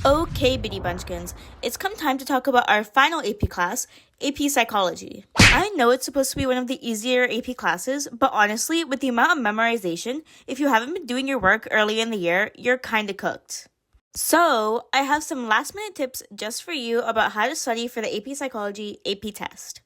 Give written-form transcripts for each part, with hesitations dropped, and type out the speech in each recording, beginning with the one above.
Okay, Bitty Bunchkins, it's come time to talk about our final AP class, AP Psychology. I know it's supposed to be one of the easier AP classes, but honestly, with the amount of memorization, if you haven't been doing your work early in the year, you're kinda cooked. So, I have some last minute tips just for you about how to study for the AP Psychology AP test.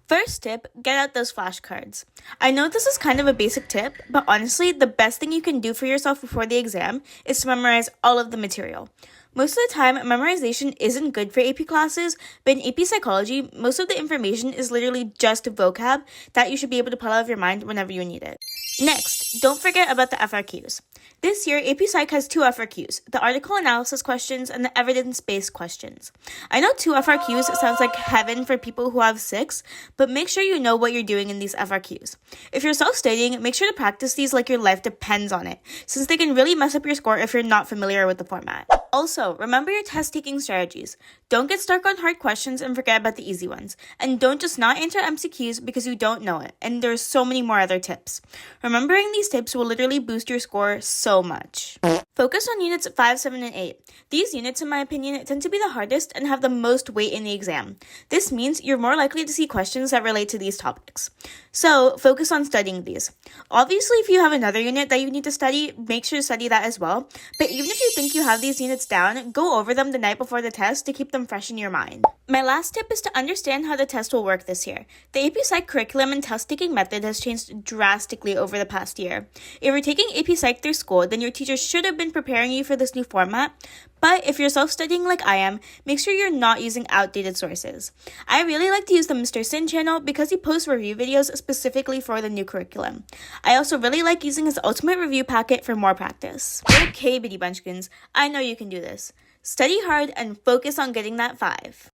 First tip, get out those flashcards. I know this is kind of a basic tip, but honestly, the best thing you can do for yourself before the exam is to memorize all of the material. Most of the time, memorization isn't good for AP classes, but in AP Psychology, most of the information is literally just vocab that you should be able to pull out of your mind whenever you need it. Next, don't forget about the FRQs. This year, AP Psych has two FRQs, the article analysis questions and the evidence-based questions. I know two FRQs sounds like heaven for people who have 6, but make sure you know what you're doing in these FRQs. If you're self-studying, make sure to practice these like your life depends on it, since they can really mess up your score if you're not familiar with the format. Also, remember your test-taking strategies. Don't get stuck on hard questions and forget about the easy ones. And don't just not answer MCQs because you don't know it. And there's so many more other tips. Remembering these tips will literally boost your score so much. Focus on units 5, 7, and 8. These units, in my opinion, tend to be the hardest and have the most weight in the exam. This means you're more likely to see questions that relate to these topics. So, focus on studying these. Obviously, if you have another unit that you need to study, make sure to study that as well. But even if you think you have these units down, go over them the night before the test to keep them fresh in your mind. My last tip is to understand how the test will work this year. The AP Psych curriculum and test-taking method has changed drastically over the past year. If you're taking AP Psych through school, then your teacher should have been preparing you for this new format. But if you're self-studying like I am, make sure you're not using outdated sources. I really like to use the Mr. Sin channel because he posts review videos specifically for the new curriculum. I also really like using his ultimate review packet for more practice. Okay, Bitty Bunchkins, I know you can do this. Study hard and focus on getting that 5.